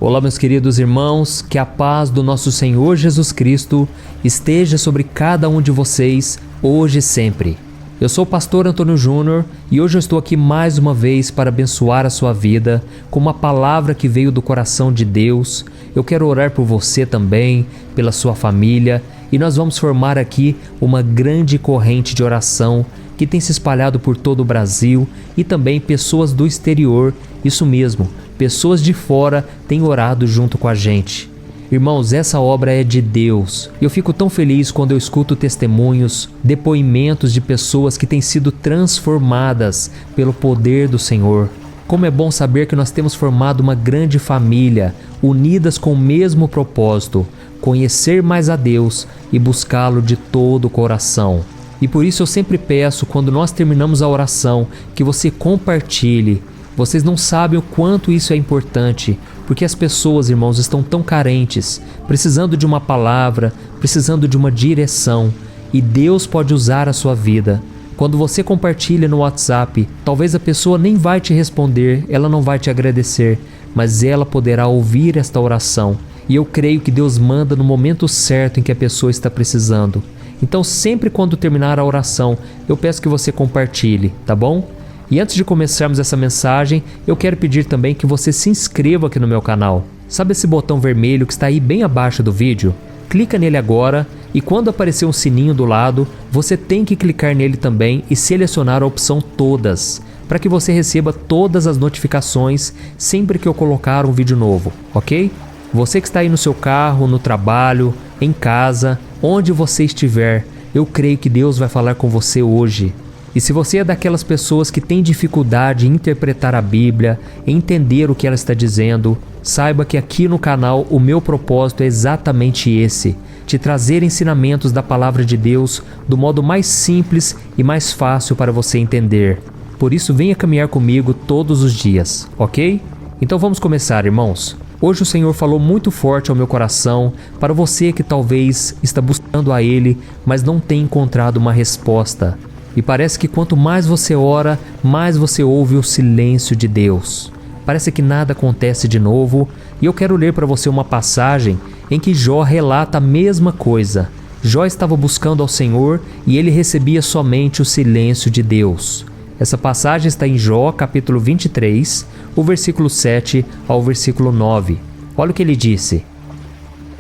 Olá, meus queridos irmãos, que a paz do nosso Senhor Jesus Cristo esteja sobre cada um de vocês, hoje e sempre. Eu sou o pastor Antônio Júnior e hoje eu estou aqui mais uma vez para abençoar a sua vida com uma palavra que veio do coração de Deus. Eu quero orar por você também, pela sua família, e nós vamos formar aqui uma grande corrente de oração que tem se espalhado por todo o Brasil e também pessoas do exterior, isso mesmo, pessoas de fora têm orado junto com a gente. Irmãos, essa obra é de Deus. Eu fico tão feliz quando eu escuto testemunhos, depoimentos de pessoas que têm sido transformadas pelo poder do Senhor. Como é bom saber que nós temos formado uma grande família, unidas com o mesmo propósito, conhecer mais a Deus e buscá-lo de todo o coração. E por isso eu sempre peço, quando nós terminamos a oração, que você compartilhe. Vocês não sabem o quanto isso é importante, porque as pessoas, irmãos, estão tão carentes, precisando de uma palavra, precisando de uma direção, e Deus pode usar a sua vida. Quando você compartilha no WhatsApp, talvez a pessoa nem vai te responder, ela não vai te agradecer, mas ela poderá ouvir esta oração. E eu creio que Deus manda no momento certo em que a pessoa está precisando. Então, sempre quando terminar a oração, eu peço que você compartilhe, tá bom? E antes de começarmos essa mensagem, eu quero pedir também que você se inscreva aqui no meu canal. Sabe esse botão vermelho que está aí bem abaixo do vídeo? Clica nele agora e quando aparecer um sininho do lado, você tem que clicar nele também e selecionar a opção Todas, para que você receba todas as notificações sempre que eu colocar um vídeo novo, ok? Você que está aí no seu carro, no trabalho, em casa, onde você estiver, eu creio que Deus vai falar com você hoje. E se você é daquelas pessoas que tem dificuldade em interpretar a Bíblia, em entender o que ela está dizendo, saiba que aqui no canal o meu propósito é exatamente esse, te trazer ensinamentos da Palavra de Deus do modo mais simples e mais fácil para você entender. Por isso venha caminhar comigo todos os dias, ok? Então vamos começar, irmãos. Hoje o Senhor falou muito forte ao meu coração para você que talvez está buscando a Ele, mas não tem encontrado uma resposta. E parece que quanto mais você ora, mais você ouve o silêncio de Deus. Parece que nada acontece de novo, e eu quero ler para você uma passagem em que Jó relata a mesma coisa. Jó estava buscando ao Senhor e ele recebia somente o silêncio de Deus. Essa passagem está em Jó, capítulo 23, o versículo 7 ao versículo 9. Olha o que ele disse.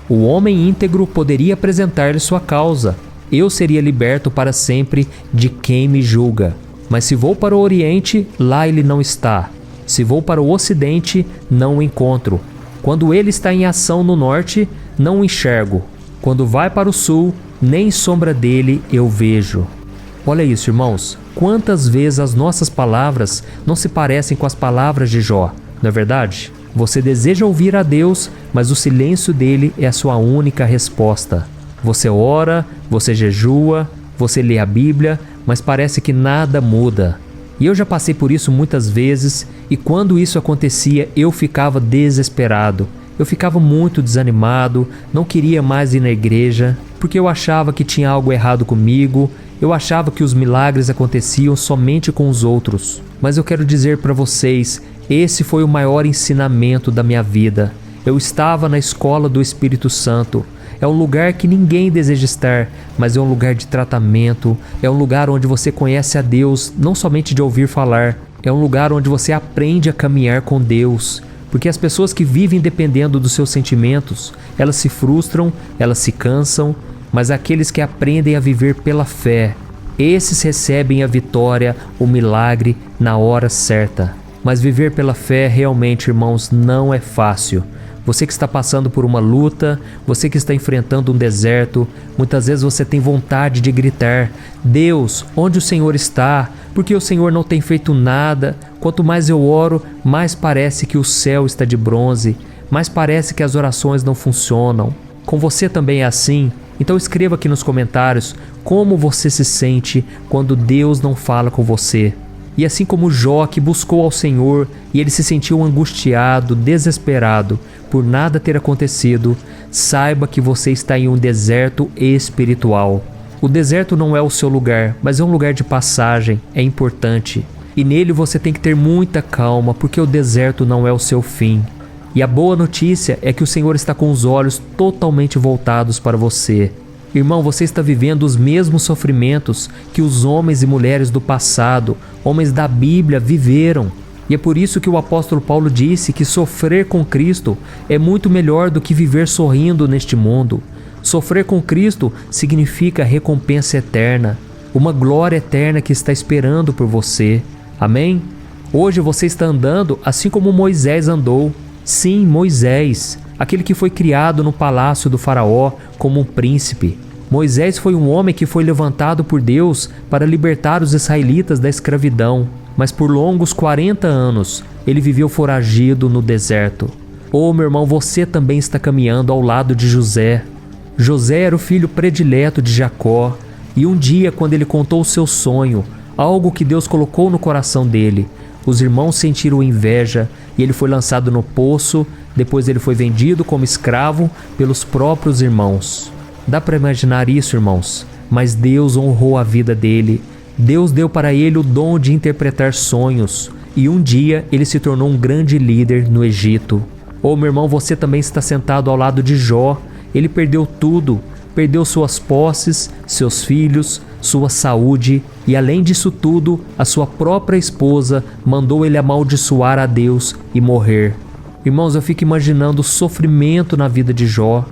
O homem íntegro poderia apresentar-lhe sua causa. Eu seria liberto para sempre de quem me julga. Mas se vou para o Oriente, lá ele não está. Se vou para o Ocidente, não o encontro. Quando ele está em ação no Norte, não o enxergo. Quando vai para o Sul, nem sombra dele eu vejo. Olha isso, irmãos. Quantas vezes as nossas palavras não se parecem com as palavras de Jó, não é verdade? Você deseja ouvir a Deus, mas o silêncio dele é a sua única resposta. Você ora, você jejua, você lê a Bíblia, mas parece que nada muda. E eu já passei por isso muitas vezes, e quando isso acontecia, eu ficava desesperado. Eu ficava muito desanimado, não queria mais ir na igreja, porque eu achava que tinha algo errado comigo, eu achava que os milagres aconteciam somente com os outros. Mas eu quero dizer para vocês, esse foi o maior ensinamento da minha vida. Eu estava na escola do Espírito Santo. É um lugar que ninguém deseja estar, mas é um lugar de tratamento, é um lugar onde você conhece a Deus, não somente de ouvir falar, é um lugar onde você aprende a caminhar com Deus. Porque as pessoas que vivem dependendo dos seus sentimentos, elas se frustram, elas se cansam, mas aqueles que aprendem a viver pela fé, esses recebem a vitória, o milagre na hora certa. Mas viver pela fé realmente, irmãos, não é fácil. Você que está passando por uma luta, você que está enfrentando um deserto, muitas vezes você tem vontade de gritar: Deus, onde o Senhor está? Porque o Senhor não tem feito nada. Quanto mais eu oro, mais parece que o céu está de bronze, mais parece que as orações não funcionam. Com você também é assim? Então escreva aqui nos comentários como você se sente quando Deus não fala com você. E assim como Jó, que buscou ao Senhor e ele se sentiu angustiado, desesperado por nada ter acontecido, saiba que você está em um deserto espiritual. O deserto não é o seu lugar, mas é um lugar de passagem, é importante. E nele você tem que ter muita calma, porque o deserto não é o seu fim. E a boa notícia é que o Senhor está com os olhos totalmente voltados para você. Irmão, você está vivendo os mesmos sofrimentos que os homens e mulheres do passado, homens da Bíblia, viveram. E é por isso que o apóstolo Paulo disse que sofrer com Cristo é muito melhor do que viver sorrindo neste mundo. Sofrer com Cristo significa recompensa eterna, uma glória eterna que está esperando por você. Amém? Hoje você está andando assim como Moisés andou. Sim, Moisés, aquele que foi criado no palácio do faraó como um príncipe. Moisés foi um homem que foi levantado por Deus para libertar os israelitas da escravidão, mas por longos 40 anos ele viveu foragido no deserto. Oh, meu irmão, você também está caminhando ao lado de José. José era o filho predileto de Jacó, e um dia, quando ele contou o seu sonho, algo que Deus colocou no coração dele, os irmãos sentiram inveja e ele foi lançado no poço. Depois ele foi vendido como escravo pelos próprios irmãos. Dá para imaginar isso, irmãos? Mas Deus honrou a vida dele. Deus deu para ele o dom de interpretar sonhos. E um dia ele se tornou um grande líder no Egito. Oh, meu irmão, você também está sentado ao lado de Jó. Ele perdeu tudo. Perdeu suas posses, seus filhos, sua saúde e, além disso tudo, a sua própria esposa mandou ele amaldiçoar a Deus e morrer. Irmãos, eu fico imaginando o sofrimento na vida de Jó.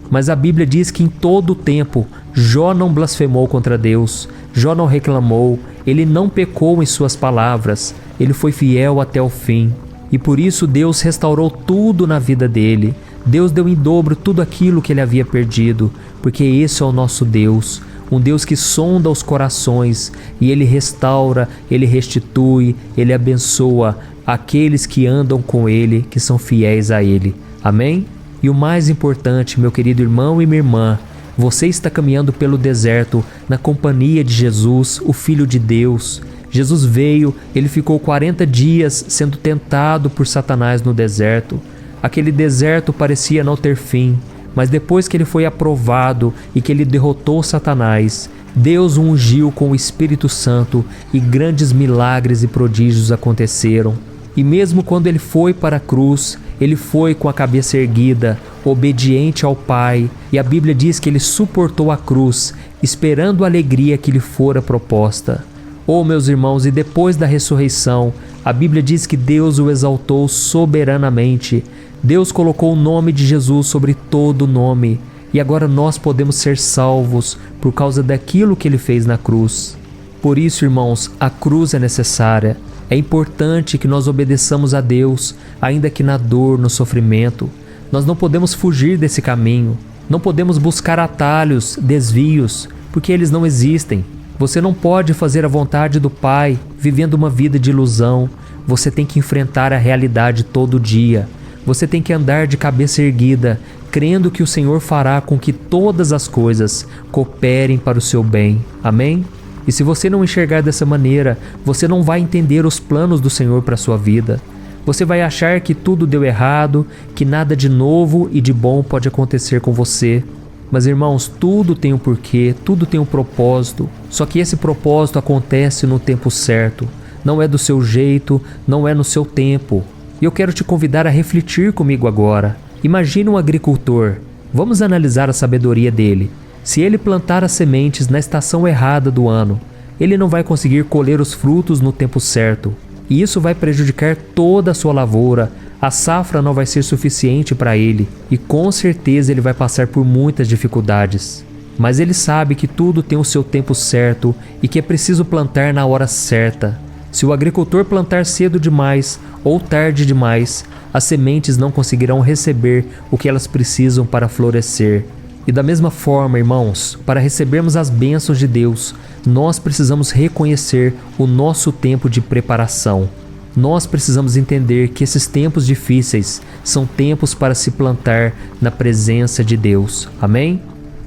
Mas a Bíblia diz que em todo o tempo Jó não blasfemou contra Deus, Jó não reclamou, ele não pecou em suas palavras, ele foi fiel até o fim. E por isso Deus restaurou tudo na vida dele. Deus deu em dobro tudo aquilo que ele havia perdido, porque esse é o nosso Deus, um Deus que sonda os corações, e ele restaura, ele restitui, ele abençoa aqueles que andam com ele, que são fiéis a ele. Amém? E o mais importante, meu querido irmão e minha irmã, você está caminhando pelo deserto na companhia de Jesus, o Filho de Deus. Jesus veio, ele ficou 40 dias sendo tentado por Satanás no deserto. Aquele deserto parecia não ter fim, mas depois que ele foi aprovado e que ele derrotou Satanás, Deus o ungiu com o Espírito Santo e grandes milagres e prodígios aconteceram. E mesmo quando ele foi para a cruz, ele foi com a cabeça erguida, obediente ao Pai, e a Bíblia diz que ele suportou a cruz, esperando a alegria que lhe fora proposta. Oh, meus irmãos, e depois da ressurreição, a Bíblia diz que Deus o exaltou soberanamente. Deus colocou o nome de Jesus sobre todo nome, e agora nós podemos ser salvos por causa daquilo que ele fez na cruz. Por isso, irmãos, a cruz é necessária. É importante que nós obedeçamos a Deus, ainda que na dor, no sofrimento. Nós não podemos fugir desse caminho. Não podemos buscar atalhos, desvios, porque eles não existem. Você não pode fazer a vontade do Pai vivendo uma vida de ilusão. Você tem que enfrentar a realidade todo dia. Você tem que andar de cabeça erguida, crendo que o Senhor fará com que todas as coisas cooperem para o seu bem. Amém? E se você não enxergar dessa maneira, você não vai entender os planos do Senhor para a sua vida. Você vai achar que tudo deu errado, que nada de novo e de bom pode acontecer com você. Mas, irmãos, tudo tem um porquê, tudo tem um propósito. Só que esse propósito acontece no tempo certo. Não é do seu jeito, não é no seu tempo. E eu quero te convidar a refletir comigo agora. Imagine um agricultor. Vamos analisar a sabedoria dele. Se ele plantar as sementes na estação errada do ano, ele não vai conseguir colher os frutos no tempo certo. E isso vai prejudicar toda a sua lavoura. A safra não vai ser suficiente para ele. E com certeza ele vai passar por muitas dificuldades. Mas ele sabe que tudo tem o seu tempo certo e que é preciso plantar na hora certa. Se o agricultor plantar cedo demais ou tarde demais, as sementes não conseguirão receber o que elas precisam para florescer. E da mesma forma, irmãos, para recebermos as bênçãos de Deus, nós precisamos reconhecer o nosso tempo de preparação. Nós precisamos entender que esses tempos difíceis são tempos para se plantar na presença de Deus. Amém?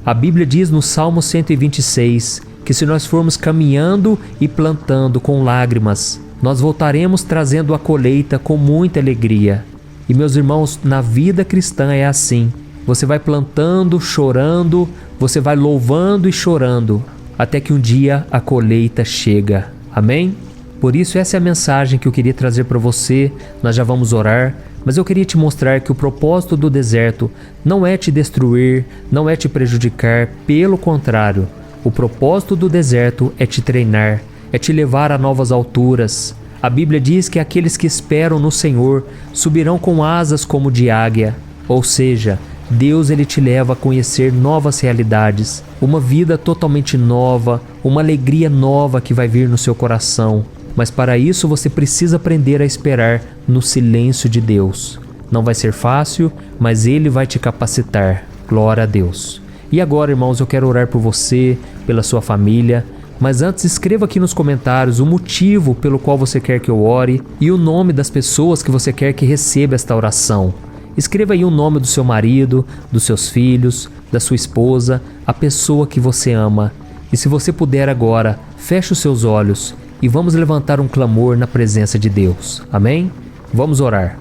A Bíblia diz no Salmo 126 que se nós formos caminhando e plantando com lágrimas, nós voltaremos trazendo a colheita com muita alegria. E meus irmãos, na vida cristã é assim. Você vai plantando, chorando, você vai louvando e chorando, até que um dia a colheita chega. Amém? Por isso essa é a mensagem que eu queria trazer para você. Nós já vamos orar, mas eu queria te mostrar que o propósito do deserto não é te destruir, não é te prejudicar, pelo contrário. O propósito do deserto é te treinar, é te levar a novas alturas. A Bíblia diz que aqueles que esperam no Senhor subirão com asas como de águia. Ou seja, Deus ele te leva a conhecer novas realidades, uma vida totalmente nova, uma alegria nova que vai vir no seu coração. Mas para isso você precisa aprender a esperar no silêncio de Deus. Não vai ser fácil, mas Ele vai te capacitar. Glória a Deus. E agora, irmãos, eu quero orar por você, pela sua família. Mas antes, escreva aqui nos comentários o motivo pelo qual você quer que eu ore e o nome das pessoas que você quer que receba esta oração. Escreva aí o nome do seu marido, dos seus filhos, da sua esposa, a pessoa que você ama. E se você puder agora, feche os seus olhos e vamos levantar um clamor na presença de Deus. Amém? Vamos orar.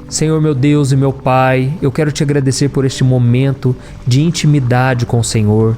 Senhor meu Deus e meu Pai, eu quero te agradecer por este momento de intimidade com o Senhor.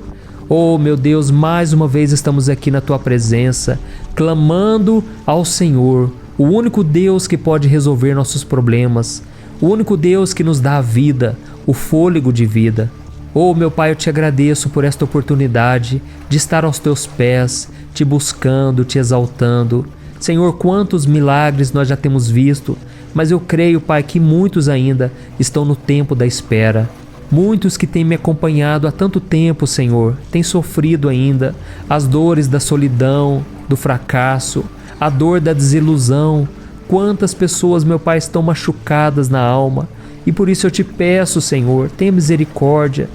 Oh meu Deus, mais uma vez estamos aqui na Tua presença, clamando ao Senhor, o único Deus que pode resolver nossos problemas, o único Deus que nos dá a vida, o fôlego de vida. Oh meu Pai, eu te agradeço por esta oportunidade de estar aos Teus pés, te buscando, te exaltando. Senhor, quantos milagres nós já temos visto, mas eu creio, Pai, que muitos ainda estão no tempo da espera. Muitos que têm me acompanhado há tanto tempo, Senhor, têm sofrido ainda as dores da solidão, do fracasso, a dor da desilusão. Quantas pessoas, meu Pai, estão machucadas na alma. E por isso eu te peço, Senhor, tenha misericórdia.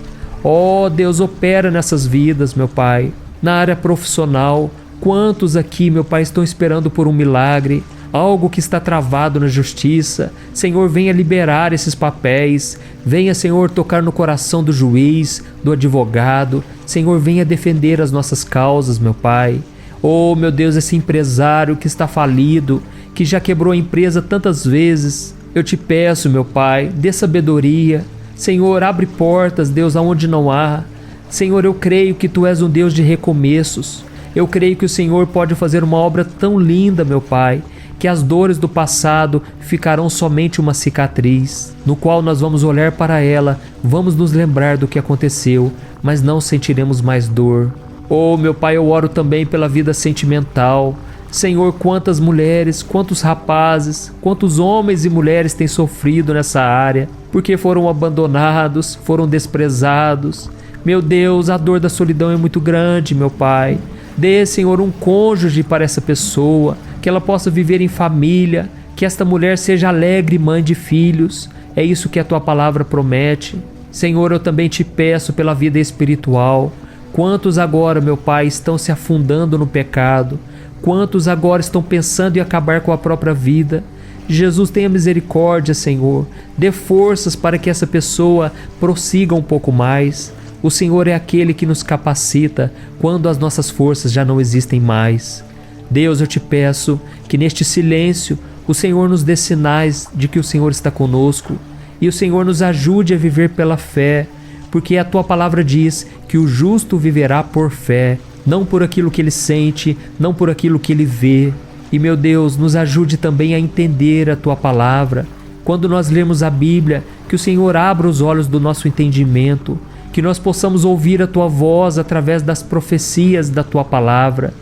Ó Deus, opera nessas vidas, meu Pai. Na área profissional, quantos aqui, meu Pai, estão esperando por um milagre, algo que está travado na justiça. Senhor, venha liberar esses papéis. Venha, Senhor, tocar no coração do juiz, do advogado. Senhor, venha defender as nossas causas, meu Pai. Oh, meu Deus, esse empresário que está falido, que já quebrou a empresa tantas vezes. Eu te peço, meu Pai, dê sabedoria. Senhor, abre portas, Deus, aonde não há. Senhor, eu creio que Tu és um Deus de recomeços. Eu creio que o Senhor pode fazer uma obra tão linda, meu Pai, que as dores do passado ficarão somente uma cicatriz, no qual nós vamos olhar para ela, vamos nos lembrar do que aconteceu, mas não sentiremos mais dor. Oh, meu Pai, eu oro também pela vida sentimental. Senhor, quantas mulheres, quantos rapazes, quantos homens e mulheres têm sofrido nessa área, porque foram abandonados, foram desprezados. Meu Deus, a dor da solidão é muito grande, meu Pai. Dê, Senhor, um cônjuge para essa pessoa, que ela possa viver em família, que esta mulher seja alegre mãe de filhos. É isso que a Tua palavra promete. Senhor, eu também te peço pela vida espiritual. Quantos agora, meu Pai, estão se afundando no pecado? Quantos agora estão pensando em acabar com a própria vida? Jesus, tenha misericórdia, Senhor. Dê forças para que essa pessoa prossiga um pouco mais. O Senhor é aquele que nos capacita quando as nossas forças já não existem mais. Deus, eu te peço que neste silêncio o Senhor nos dê sinais de que o Senhor está conosco e o Senhor nos ajude a viver pela fé, porque a Tua palavra diz que o justo viverá por fé, não por aquilo que ele sente, não por aquilo que ele vê. E, meu Deus, nos ajude também a entender a Tua palavra. Quando nós lemos a Bíblia, que o Senhor abra os olhos do nosso entendimento, que nós possamos ouvir a Tua voz através das profecias da Tua palavra.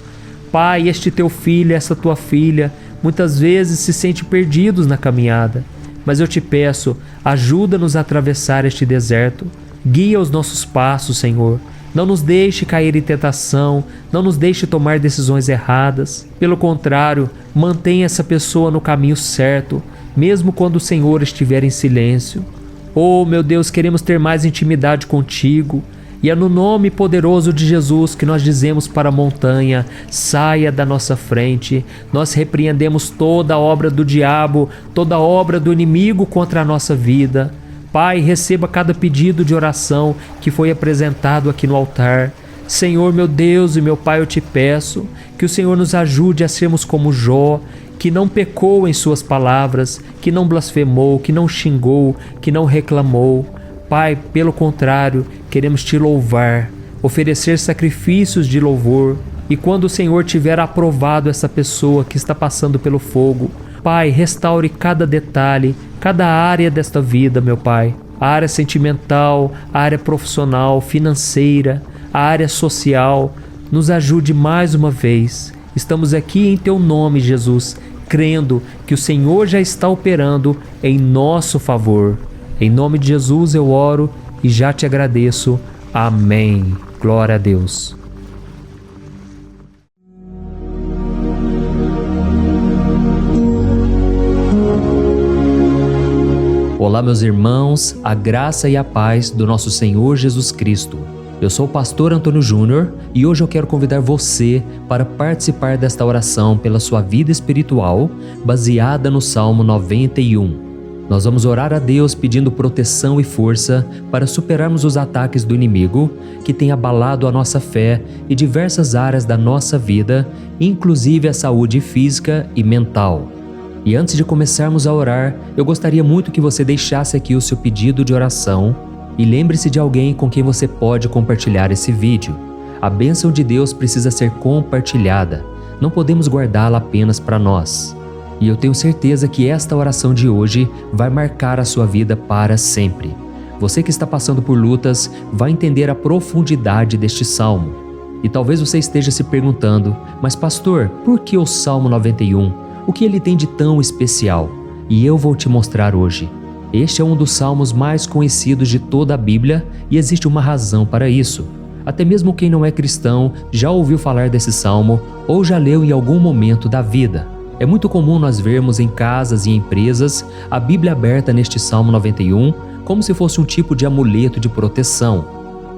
Pai, este Teu filho, essa Tua filha, muitas vezes se sente perdidos na caminhada, mas eu te peço, ajuda-nos a atravessar este deserto. Guia os nossos passos, Senhor. Não nos deixe cair em tentação, não nos deixe tomar decisões erradas. Pelo contrário, mantenha essa pessoa no caminho certo, mesmo quando o Senhor estiver em silêncio. Oh, meu Deus, queremos ter mais intimidade contigo. E é no nome poderoso de Jesus que nós dizemos para a montanha: saia da nossa frente. Nós repreendemos toda a obra do diabo, toda a obra do inimigo contra a nossa vida. Pai, receba cada pedido de oração que foi apresentado aqui no altar. Senhor, meu Deus e meu Pai, eu te peço que o Senhor nos ajude a sermos como Jó, que não pecou em suas palavras, que não blasfemou, que não xingou, que não reclamou. Pai, pelo contrário, queremos te louvar, oferecer sacrifícios de louvor. E quando o Senhor tiver aprovado essa pessoa que está passando pelo fogo, Pai, restaure cada detalhe, cada área desta vida, meu Pai. A área sentimental, a área profissional, financeira, a área social. Nos ajude mais uma vez. Estamos aqui em Teu nome, Jesus, crendo que o Senhor já está operando em nosso favor. Em nome de Jesus eu oro e já te agradeço. Amém. Glória a Deus. Olá, meus irmãos, a graça e a paz do nosso Senhor Jesus Cristo. Eu sou o pastor Antônio Júnior e hoje eu quero convidar você para participar desta oração pela sua vida espiritual, baseada no Salmo 91. Nós vamos orar a Deus pedindo proteção e força para superarmos os ataques do inimigo que tem abalado a nossa fé e diversas áreas da nossa vida, inclusive a saúde física e mental. E antes de começarmos a orar, eu gostaria muito que você deixasse aqui o seu pedido de oração e lembre-se de alguém com quem você pode compartilhar esse vídeo. A bênção de Deus precisa ser compartilhada, não podemos guardá-la apenas para nós. E eu tenho certeza que esta oração de hoje vai marcar a sua vida para sempre. Você que está passando por lutas vai entender a profundidade deste salmo. E talvez você esteja se perguntando, mas pastor, por que o Salmo 91? O que ele tem de tão especial? E eu vou te mostrar hoje. Este é um dos salmos mais conhecidos de toda a Bíblia e existe uma razão para isso. Até mesmo quem não é cristão já ouviu falar desse salmo ou já leu em algum momento da vida. É muito comum nós vermos em casas e empresas a Bíblia aberta neste Salmo 91 como se fosse um tipo de amuleto de proteção.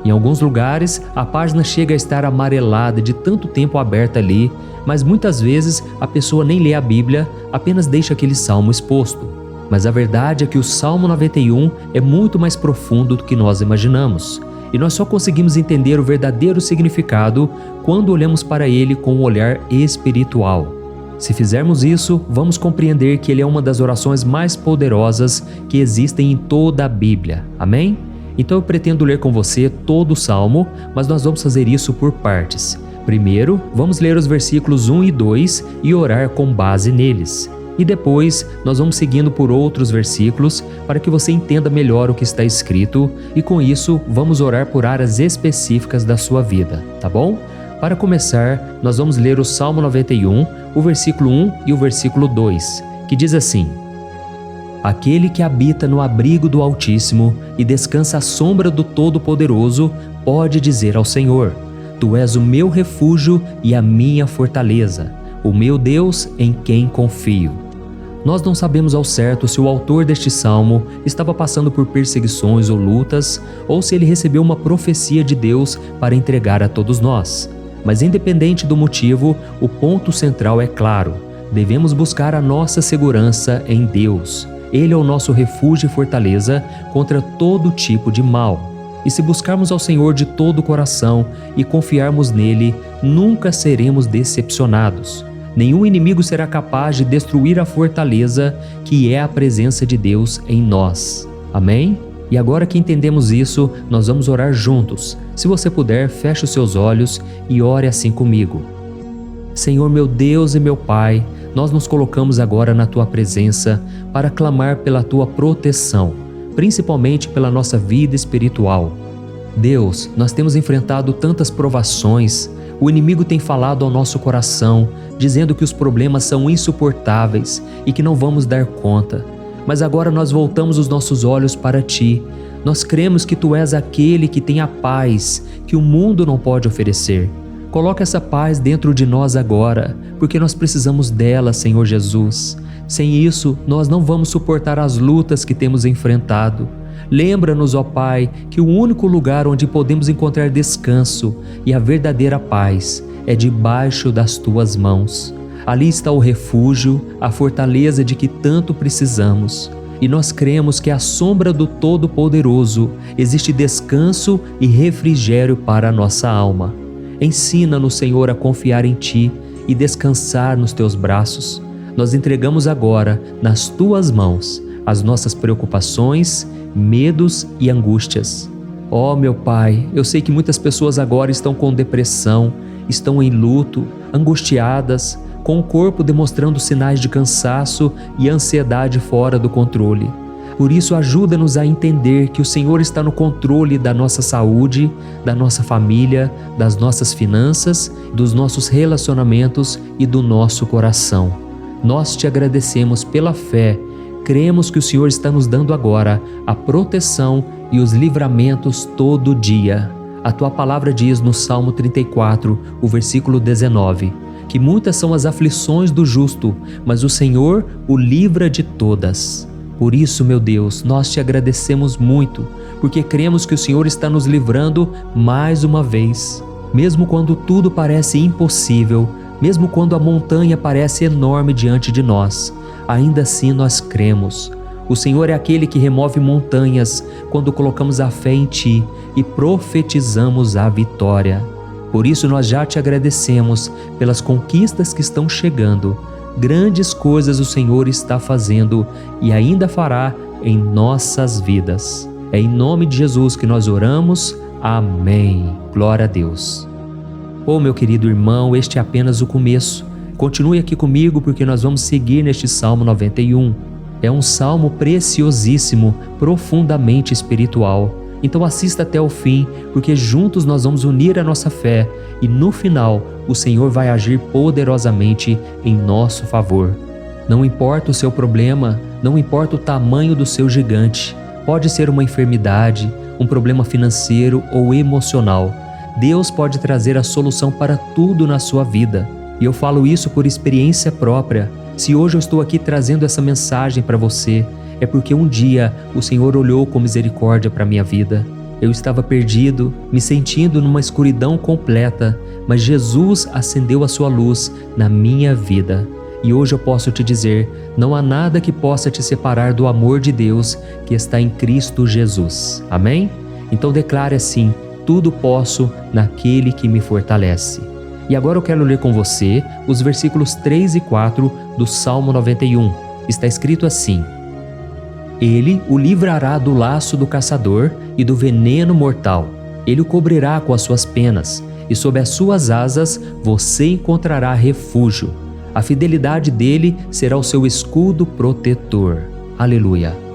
Em alguns lugares, a página chega a estar amarelada de tanto tempo aberta ali, mas muitas vezes a pessoa nem lê a Bíblia, apenas deixa aquele salmo exposto. Mas a verdade é que o Salmo 91 é muito mais profundo do que nós imaginamos. E nós só conseguimos entender o verdadeiro significado quando olhamos para ele com um olhar espiritual. Se fizermos isso, vamos compreender que ele é uma das orações mais poderosas que existem em toda a Bíblia. Amém? Então eu pretendo ler com você todo o Salmo, mas nós vamos fazer isso por partes. Primeiro, vamos ler os versículos 1 e 2 e orar com base neles. E depois, nós vamos seguindo por outros versículos para que você entenda melhor o que está escrito e com isso, vamos orar por áreas específicas da sua vida, tá bom? Para começar, nós vamos ler o Salmo 91, o versículo 1 e o versículo 2, que diz assim: Aquele que habita no abrigo do Altíssimo e descansa à sombra do Todo-Poderoso pode dizer ao Senhor: Tu és o meu refúgio e a minha fortaleza, o meu Deus em quem confio. Nós não sabemos ao certo se o autor deste salmo estava passando por perseguições ou lutas, ou se ele recebeu uma profecia de Deus para entregar a todos nós. Mas independente do motivo, o ponto central é claro: devemos buscar a nossa segurança em Deus. Ele é o nosso refúgio e fortaleza contra todo tipo de mal. E se buscarmos ao Senhor de todo o coração e confiarmos nele, nunca seremos decepcionados. Nenhum inimigo será capaz de destruir a fortaleza que é a presença de Deus em nós. Amém? E agora que entendemos isso, nós vamos orar juntos. Se você puder, feche os seus olhos e ore assim comigo. Senhor meu Deus e meu Pai, nós nos colocamos agora na Tua presença para clamar pela Tua proteção, principalmente pela nossa vida espiritual. Deus, nós temos enfrentado tantas provações, o inimigo tem falado ao nosso coração, dizendo que os problemas são insuportáveis e que não vamos dar conta. Mas agora nós voltamos os nossos olhos para Ti. Nós cremos que Tu és aquele que tem a paz que o mundo não pode oferecer. Coloca essa paz dentro de nós agora, porque nós precisamos dela, Senhor Jesus. Sem isso, nós não vamos suportar as lutas que temos enfrentado. Lembra-nos, ó Pai, que o único lugar onde podemos encontrar descanso e a verdadeira paz é debaixo das Tuas mãos. Ali está o refúgio, a fortaleza de que tanto precisamos. E nós cremos que à sombra do Todo-Poderoso existe descanso e refrigério para a nossa alma. Ensina-nos, Senhor, a confiar em Ti e descansar nos Teus braços. Nós entregamos agora, nas Tuas mãos, as nossas preocupações, medos e angústias. Ó meu Pai, eu sei que muitas pessoas agora estão com depressão, estão em luto, angustiadas, com o corpo demonstrando sinais de cansaço e ansiedade fora do controle. Por isso, ajuda-nos a entender que o Senhor está no controle da nossa saúde, da nossa família, das nossas finanças, dos nossos relacionamentos e do nosso coração. Nós te agradecemos pela fé. Cremos que o Senhor está nos dando agora a proteção e os livramentos todo dia. A tua palavra diz no Salmo 34, o versículo 19, que muitas são as aflições do justo, mas o Senhor o livra de todas. Por isso, meu Deus, nós te agradecemos muito, porque cremos que o Senhor está nos livrando mais uma vez. Mesmo quando tudo parece impossível, mesmo quando a montanha parece enorme diante de nós, ainda assim nós cremos. O Senhor é aquele que remove montanhas quando colocamos a fé em Ti e profetizamos a vitória. Por isso nós já te agradecemos pelas conquistas que estão chegando. Grandes coisas o Senhor está fazendo e ainda fará em nossas vidas. É em nome de Jesus que nós oramos. Amém. Glória a Deus. Oh, meu querido irmão, este é apenas o começo. Continue aqui comigo porque nós vamos seguir neste Salmo 91. É um salmo preciosíssimo, profundamente espiritual. Então assista até o fim, porque juntos nós vamos unir a nossa fé e no final o Senhor vai agir poderosamente em nosso favor. Não importa o seu problema, não importa o tamanho do seu gigante, pode ser uma enfermidade, um problema financeiro ou emocional. Deus pode trazer a solução para tudo na sua vida. E eu falo isso por experiência própria. Se hoje eu estou aqui trazendo essa mensagem para você, é porque um dia o Senhor olhou com misericórdia para a minha vida. Eu estava perdido, me sentindo numa escuridão completa, mas Jesus acendeu a sua luz na minha vida. E hoje eu posso te dizer, não há nada que possa te separar do amor de Deus que está em Cristo Jesus. Amém? Então declare assim, tudo posso naquele que me fortalece. E agora eu quero ler com você os versículos 3 e 4 do Salmo 91. Está escrito assim: Ele o livrará do laço do caçador e do veneno mortal. Ele o cobrirá com as suas penas, e sob as suas asas você encontrará refúgio. A fidelidade dele será o seu escudo protetor. Aleluia!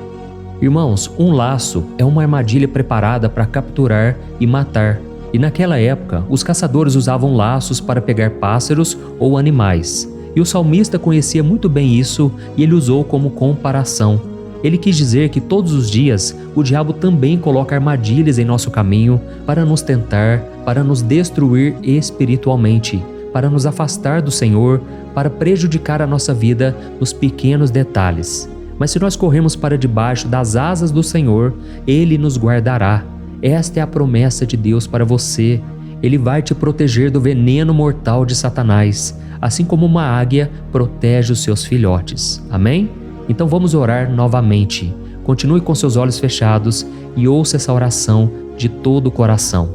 Irmãos, um laço é uma armadilha preparada para capturar e matar. E naquela época, os caçadores usavam laços para pegar pássaros ou animais. E o salmista conhecia muito bem isso e ele usou como comparação. Ele quis dizer que todos os dias o diabo também coloca armadilhas em nosso caminho para nos tentar, para nos destruir espiritualmente, para nos afastar do Senhor, para prejudicar a nossa vida nos pequenos detalhes. Mas se nós corrermos para debaixo das asas do Senhor, Ele nos guardará. Esta é a promessa de Deus para você. Ele vai te proteger do veneno mortal de Satanás, assim como uma águia protege os seus filhotes. Amém? Então vamos orar novamente. Continue com seus olhos fechados e ouça essa oração de todo o coração.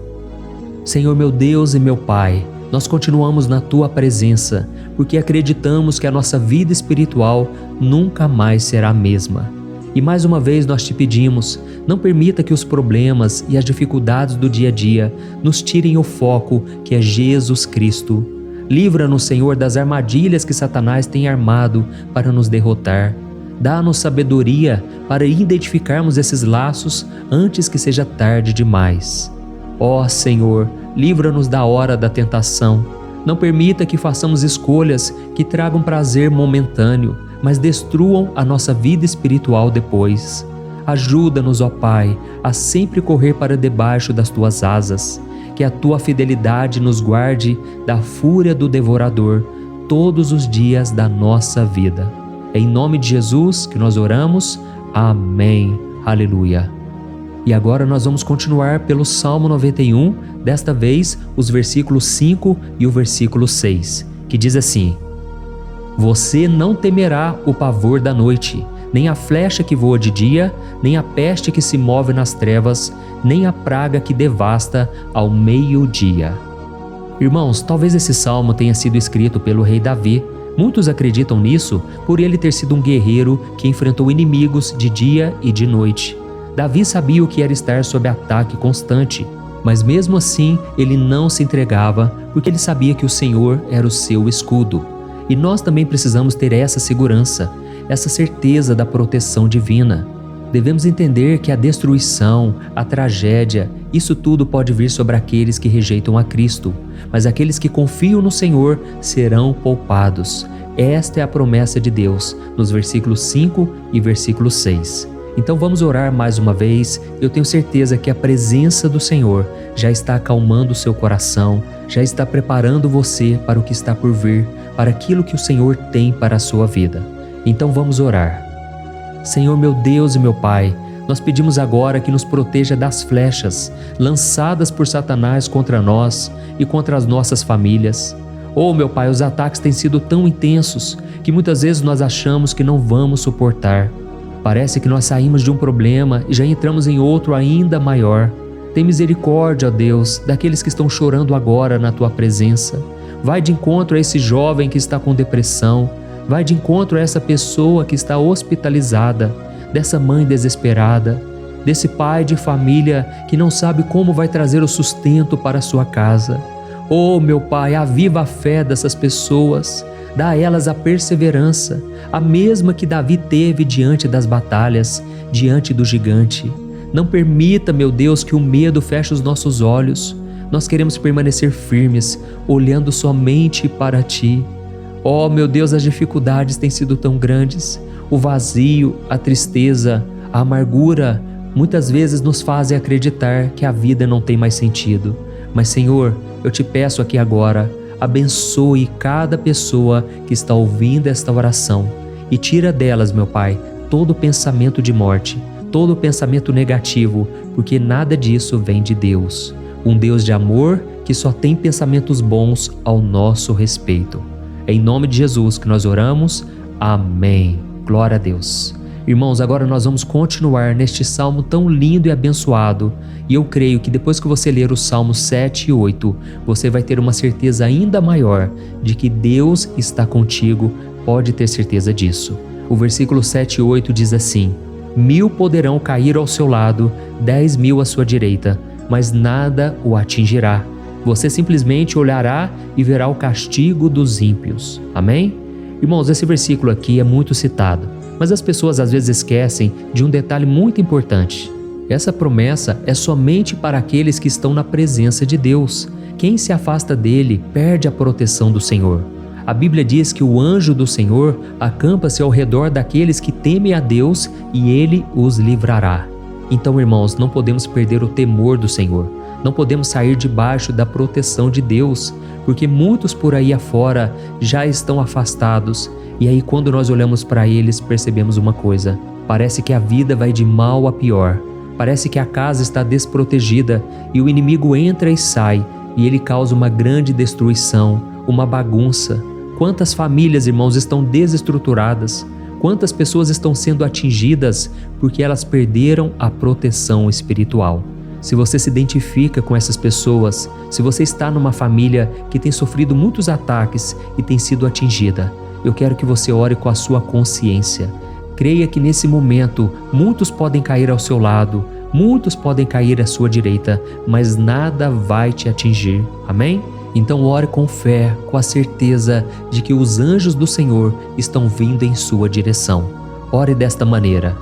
Senhor meu Deus e meu Pai, nós continuamos na Tua presença, porque acreditamos que a nossa vida espiritual nunca mais será a mesma. E mais uma vez nós te pedimos, não permita que os problemas e as dificuldades do dia a dia nos tirem o foco que é Jesus Cristo. Livra-nos, Senhor, das armadilhas que Satanás tem armado para nos derrotar. Dá-nos sabedoria para identificarmos esses laços antes que seja tarde demais. Ó Senhor, livra-nos da hora da tentação. Não permita que façamos escolhas que tragam prazer momentâneo, mas destruam a nossa vida espiritual depois. Ajuda-nos, ó Pai, a sempre correr para debaixo das Tuas asas, que a Tua fidelidade nos guarde da fúria do devorador todos os dias da nossa vida. É em nome de Jesus que nós oramos. Amém. Aleluia. E agora nós vamos continuar pelo Salmo 91, desta vez os versículos 5 e o versículo 6, que diz assim: Você não temerá o pavor da noite, nem a flecha que voa de dia, nem a peste que se move nas trevas, nem a praga que devasta ao meio-dia. Irmãos, talvez esse salmo tenha sido escrito pelo rei Davi. Muitos acreditam nisso por ele ter sido um guerreiro que enfrentou inimigos de dia e de noite. Davi sabia o que era estar sob ataque constante, Mas mesmo assim, ele não se entregava, porque ele sabia que o Senhor era o seu escudo. E nós também precisamos ter essa segurança, essa certeza da proteção divina. Devemos entender que a destruição, a tragédia, isso tudo pode vir sobre aqueles que rejeitam a Cristo, mas aqueles que confiam no Senhor serão poupados. Esta é a promessa de Deus, nos versículos 5 e versículo 6. Então vamos orar mais uma vez. Eu tenho certeza que a presença do Senhor já está acalmando o seu coração, já está preparando você para o que está por vir, para aquilo que o Senhor tem para a sua vida. Então vamos orar. Senhor meu Deus e meu Pai, nós pedimos agora que nos proteja das flechas lançadas por Satanás contra nós e contra as nossas famílias. Oh meu Pai, os ataques têm sido tão intensos que muitas vezes nós achamos que não vamos suportar. Parece que nós saímos de um problema e já entramos em outro ainda maior. Tem misericórdia, ó Deus, daqueles que estão chorando agora na Tua presença. Vai de encontro a esse jovem que está com depressão. Vai de encontro a essa pessoa que está hospitalizada, dessa mãe desesperada, desse pai de família que não sabe como vai trazer o sustento para a sua casa. Oh, meu Pai, aviva a fé dessas pessoas, dá a elas a perseverança, a mesma que Davi teve diante das batalhas, diante do gigante. Não permita, meu Deus, que o medo feche os nossos olhos. Nós queremos permanecer firmes, olhando somente para Ti. Oh, meu Deus, as dificuldades têm sido tão grandes. O vazio, a tristeza, a amargura, muitas vezes nos fazem acreditar que a vida não tem mais sentido. Mas, Senhor, eu te peço aqui agora, abençoe cada pessoa que está ouvindo esta oração e tira delas, meu Pai, todo pensamento de morte, todo pensamento negativo, porque nada disso vem de Deus. Um Deus de amor que só tem pensamentos bons ao nosso respeito. É em nome de Jesus que nós oramos. Amém. Glória a Deus. Irmãos, agora nós vamos continuar neste salmo tão lindo e abençoado. E eu creio que depois que você ler os salmos 7 e 8, você vai ter uma certeza ainda maior de que Deus está contigo. Pode ter certeza disso. O versículo 7 e 8 diz assim: 1000 poderão cair ao seu lado, 10.000 à sua direita, mas nada o atingirá. Você simplesmente olhará e verá o castigo dos ímpios. Amém? Irmãos, esse versículo aqui é muito citado, mas as pessoas às vezes esquecem de um detalhe muito importante. Essa promessa é somente para aqueles que estão na presença de Deus. Quem se afasta dele perde a proteção do Senhor. A Bíblia diz que o anjo do Senhor acampa-se ao redor daqueles que temem a Deus e ele os livrará. Então, irmãos, não podemos perder o temor do Senhor. Não podemos sair debaixo da proteção de Deus, porque muitos por aí afora já estão afastados. E aí, quando nós olhamos para eles, percebemos uma coisa: parece que a vida vai de mal a pior. Parece que a casa está desprotegida e o inimigo entra e sai, e ele causa uma grande destruição, uma bagunça. Quantas famílias, irmãos, estão desestruturadas? Quantas pessoas estão sendo atingidas porque elas perderam a proteção espiritual? Se você se identifica com essas pessoas, se você está numa família que tem sofrido muitos ataques e tem sido atingida, eu quero que você ore com a sua consciência. Creia que nesse momento muitos podem cair ao seu lado, muitos podem cair à sua direita, mas nada vai te atingir. Amém? Então ore com fé, com a certeza de que os anjos do Senhor estão vindo em sua direção. Ore desta maneira: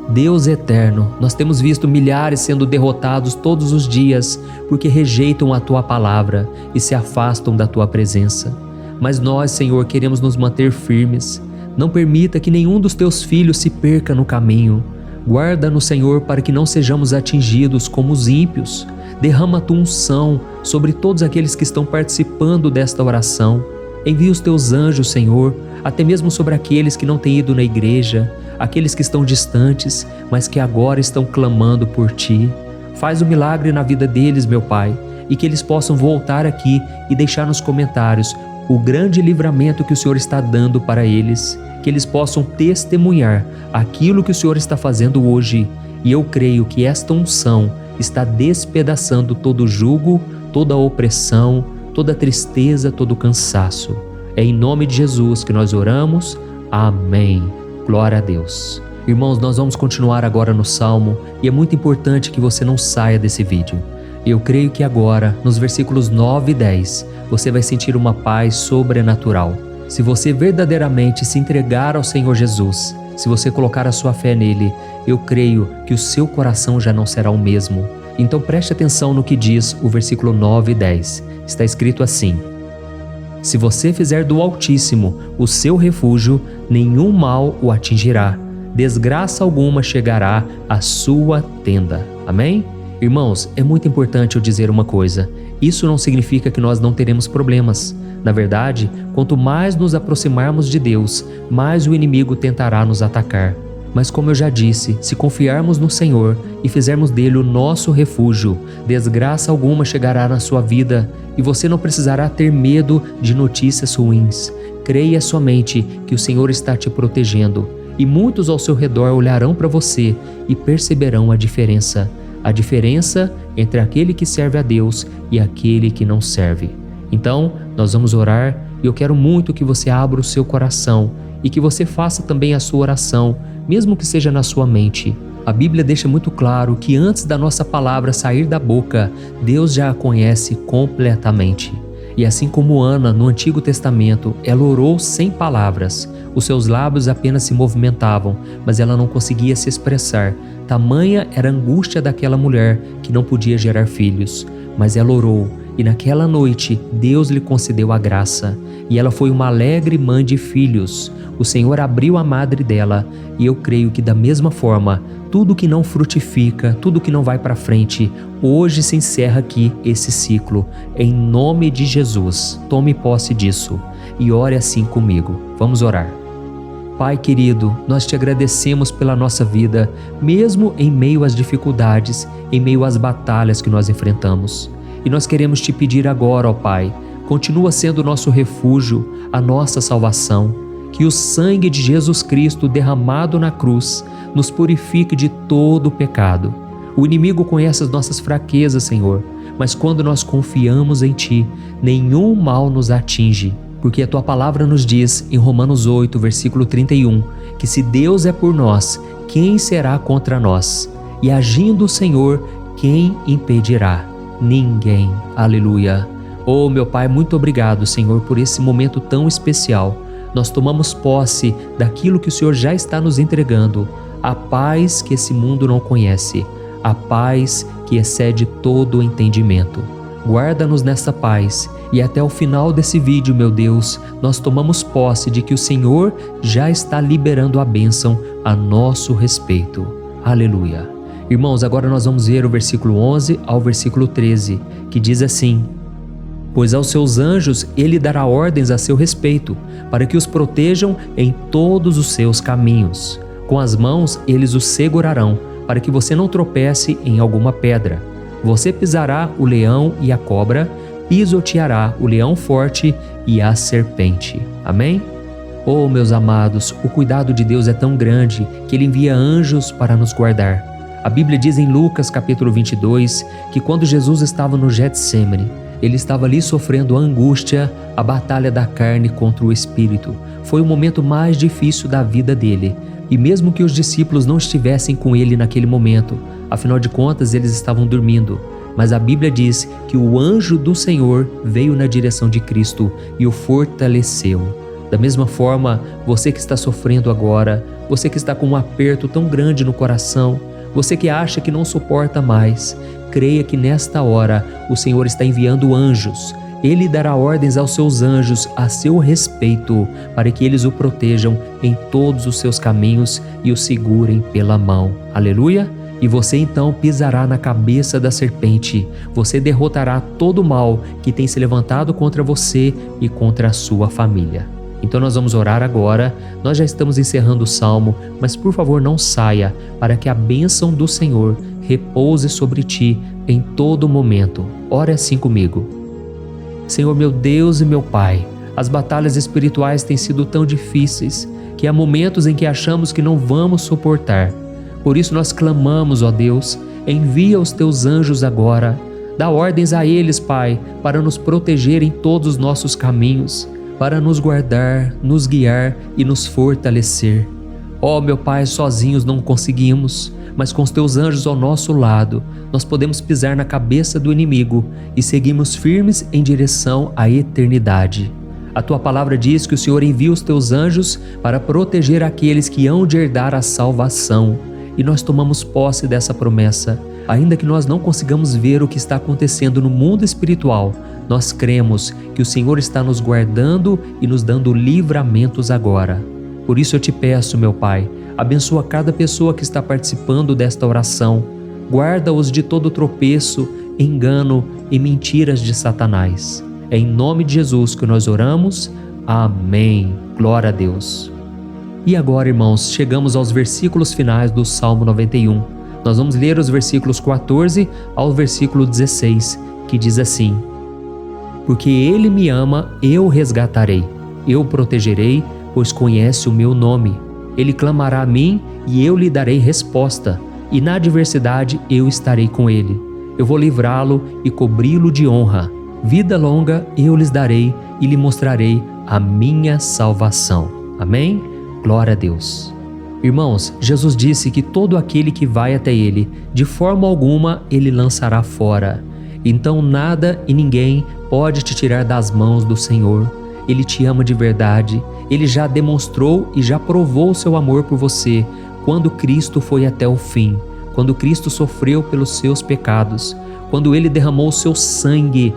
Deus eterno, nós temos visto milhares sendo derrotados todos os dias porque rejeitam a Tua palavra e se afastam da Tua presença. Mas nós, Senhor, queremos nos manter firmes. Não permita que nenhum dos Teus filhos se perca no caminho. Guarda-nos, Senhor, para que não sejamos atingidos como os ímpios. Derrama a Tua unção sobre todos aqueles que estão participando desta oração. Envia os Teus anjos, Senhor, até mesmo sobre aqueles que não têm ido na igreja, aqueles que estão distantes, mas que agora estão clamando por Ti. Faz um milagre na vida deles, meu Pai, e que eles possam voltar aqui e deixar nos comentários o grande livramento que o Senhor está dando para eles, que eles possam testemunhar aquilo que o Senhor está fazendo hoje. E eu creio que esta unção está despedaçando todo o jugo, toda a opressão, toda a tristeza, todo o cansaço. É em nome de Jesus que nós oramos. Amém. Glória a Deus. Irmãos, nós vamos continuar agora no Salmo e é muito importante que você não saia desse vídeo. Eu creio que agora, nos versículos 9 e 10, você vai sentir uma paz sobrenatural. Se você verdadeiramente se entregar ao Senhor Jesus, se você colocar a sua fé nele, eu creio que o seu coração já não será o mesmo. Então preste atenção no que diz o versículo 9 e 10. Está escrito assim: Se você fizer do Altíssimo o seu refúgio, nenhum mal o atingirá, desgraça alguma chegará à sua tenda. Amém? Irmãos, é muito importante eu dizer uma coisa. Isso não significa que nós não teremos problemas. Na verdade, quanto mais nos aproximarmos de Deus, mais o inimigo tentará nos atacar. Mas como eu já disse, se confiarmos no Senhor e fizermos dele o nosso refúgio, desgraça alguma chegará na sua vida e você não precisará ter medo de notícias ruins. Creia somente que o Senhor está te protegendo e muitos ao seu redor olharão para você e perceberão a diferença entre aquele que serve a Deus e aquele que não serve. Então, nós vamos orar e eu quero muito que você abra o seu coração e que você faça também a sua oração, mesmo que seja na sua mente. A Bíblia deixa muito claro que antes da nossa palavra sair da boca, Deus já a conhece completamente. E assim como Ana, no Antigo Testamento, ela orou sem palavras. Os seus lábios apenas se movimentavam, mas ela não conseguia se expressar. Tamanha era a angústia daquela mulher que não podia gerar filhos. Mas ela orou, e naquela noite Deus lhe concedeu a graça. E ela foi uma alegre mãe de filhos. O Senhor abriu a madre dela, e eu creio que da mesma forma, tudo que não frutifica, tudo que não vai para frente, hoje se encerra aqui esse ciclo. Em nome de Jesus, tome posse disso e ore assim comigo. Vamos orar. Pai querido, nós te agradecemos pela nossa vida, mesmo em meio às dificuldades, em meio às batalhas que nós enfrentamos. E nós queremos te pedir agora, ó Pai, continua sendo o nosso refúgio, a nossa salvação. Que o sangue de Jesus Cristo derramado na cruz nos purifique de todo o pecado. O inimigo conhece as nossas fraquezas, Senhor, mas quando nós confiamos em Ti, nenhum mal nos atinge. Porque a Tua palavra nos diz, em Romanos 8, versículo 31, que se Deus é por nós, quem será contra nós? E agindo o Senhor, quem impedirá? Ninguém. Aleluia. Oh, meu Pai, muito obrigado, Senhor, por esse momento tão especial. Nós tomamos posse daquilo que o Senhor já está nos entregando, a paz que esse mundo não conhece, a paz que excede todo o entendimento. Guarda-nos nessa paz e até o final desse vídeo, meu Deus, nós tomamos posse de que o Senhor já está liberando a bênção a nosso respeito. Aleluia. Irmãos, agora nós vamos ver o versículo 11 ao versículo 13, que diz assim: Pois aos seus anjos ele dará ordens a seu respeito, para que os protejam em todos os seus caminhos. Com as mãos eles os segurarão, para que você não tropece em alguma pedra. Você pisará o leão e a cobra, pisoteará o leão forte e a serpente. Amém? Oh, meus amados, o cuidado de Deus é tão grande que Ele envia anjos para nos guardar. A Bíblia diz em Lucas capítulo 22 que quando Jesus estava no Getsêmani, Ele estava ali sofrendo a angústia, a batalha da carne contra o espírito. Foi o momento mais difícil da vida dele. E mesmo que os discípulos não estivessem com ele naquele momento, afinal de contas eles estavam dormindo, mas a Bíblia diz que o anjo do Senhor veio na direção de Cristo e o fortaleceu. Da mesma forma, você que está sofrendo agora, você que está com um aperto tão grande no coração, você que acha que não suporta mais, creia que nesta hora o Senhor está enviando anjos. Ele dará ordens aos seus anjos a seu respeito, para que eles o protejam em todos os seus caminhos e o segurem pela mão. Aleluia! E você então pisará na cabeça da serpente. Você derrotará todo o mal que tem se levantado contra você e contra a sua família. Então nós vamos orar agora. Nós já estamos encerrando o salmo, mas por favor não saia, para que a bênção do Senhor repouse sobre ti em todo momento. Ore assim comigo. Senhor meu Deus e meu Pai, as batalhas espirituais têm sido tão difíceis que há momentos em que achamos que não vamos suportar. Por isso nós clamamos, ó Deus, envia os teus anjos agora. Dá ordens a eles, Pai, para nos proteger em todos os nossos caminhos, para nos guardar, nos guiar e nos fortalecer. Ó meu Pai, sozinhos não conseguimos, mas com os teus anjos ao nosso lado, nós podemos pisar na cabeça do inimigo e seguirmos firmes em direção à eternidade. A tua palavra diz que o Senhor envia os teus anjos para proteger aqueles que hão de herdar a salvação. E nós tomamos posse dessa promessa. Ainda que nós não consigamos ver o que está acontecendo no mundo espiritual, nós cremos que o Senhor está nos guardando e nos dando livramentos agora. Por isso eu te peço, meu Pai, abençoa cada pessoa que está participando desta oração. Guarda-os de todo tropeço, engano e mentiras de Satanás. É em nome de Jesus que nós oramos. Amém. Glória a Deus. E agora, irmãos, chegamos aos versículos finais do Salmo 91. Nós vamos ler os versículos 14 ao versículo 16, que diz assim: Porque Ele me ama, eu o resgatarei, eu o protegerei, pois conhece o meu nome. Ele clamará a mim e eu lhe darei resposta, e na adversidade eu estarei com ele. Eu vou livrá-lo e cobri-lo de honra. Vida longa eu lhes darei e lhe mostrarei a minha salvação. Amém? Glória a Deus. Irmãos, Jesus disse que todo aquele que vai até ele, de forma alguma ele lançará fora. Então nada e ninguém pode te tirar das mãos do Senhor. Ele te ama de verdade. Ele já demonstrou e já provou o seu amor por você quando Cristo foi até o fim, quando Cristo sofreu pelos seus pecados, quando Ele derramou o seu sangue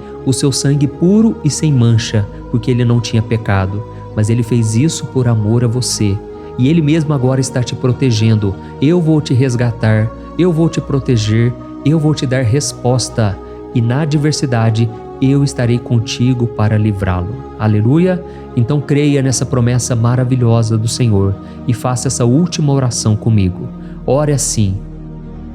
puro e sem mancha, porque Ele não tinha pecado, mas Ele fez isso por amor a você. E Ele mesmo agora está te protegendo. Eu vou te resgatar, eu vou te proteger, eu vou te dar resposta, e na adversidade eu estarei contigo para livrá-lo. Aleluia! Então creia nessa promessa maravilhosa do Senhor e faça essa última oração comigo. Ore assim: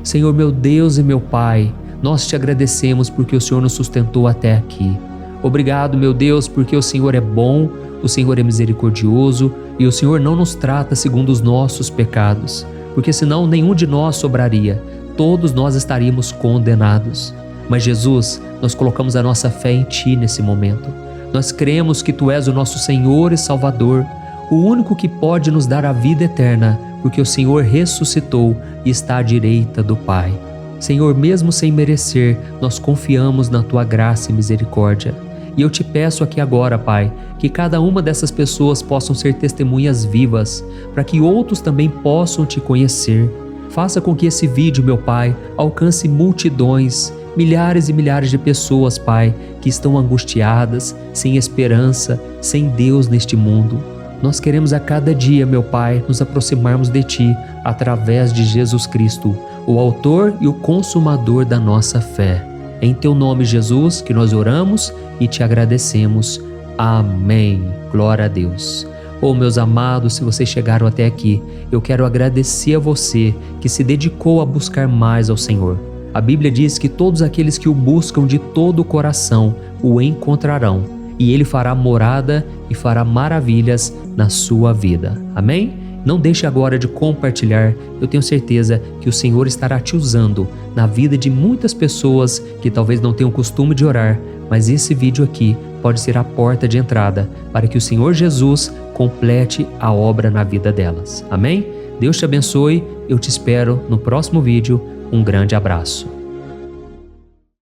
Senhor meu Deus e meu Pai, nós te agradecemos porque o Senhor nos sustentou até aqui. Obrigado, meu Deus, porque o Senhor é bom, o Senhor é misericordioso e o Senhor não nos trata segundo os nossos pecados, porque senão nenhum de nós sobraria, todos nós estaríamos condenados. Mas Jesus, nós colocamos a nossa fé em Ti nesse momento. Nós cremos que Tu és o nosso Senhor e Salvador, o único que pode nos dar a vida eterna, porque o Senhor ressuscitou e está à direita do Pai. Senhor, mesmo sem merecer, nós confiamos na Tua graça e misericórdia. E eu te peço aqui agora, Pai, que cada uma dessas pessoas possam ser testemunhas vivas, para que outros também possam Te conhecer. Faça com que esse vídeo, meu Pai, alcance multidões, milhares e milhares de pessoas, Pai, que estão angustiadas, sem esperança, sem Deus neste mundo. Nós queremos a cada dia, meu Pai, nos aproximarmos de Ti através de Jesus Cristo, o autor e o consumador da nossa fé. Em Teu nome, Jesus, que nós oramos e Te agradecemos. Amém. Glória a Deus. Meus amados, se vocês chegaram até aqui, eu quero agradecer a você que se dedicou a buscar mais ao Senhor. A Bíblia diz que todos aqueles que o buscam de todo o coração o encontrarão, e Ele fará morada e fará maravilhas na sua vida. Amém? Não deixe agora de compartilhar, eu tenho certeza que o Senhor estará te usando na vida de muitas pessoas que talvez não tenham costume de orar, mas esse vídeo aqui pode ser a porta de entrada para que o Senhor Jesus complete a obra na vida delas. Amém? Deus te abençoe, eu te espero no próximo vídeo. Um grande abraço.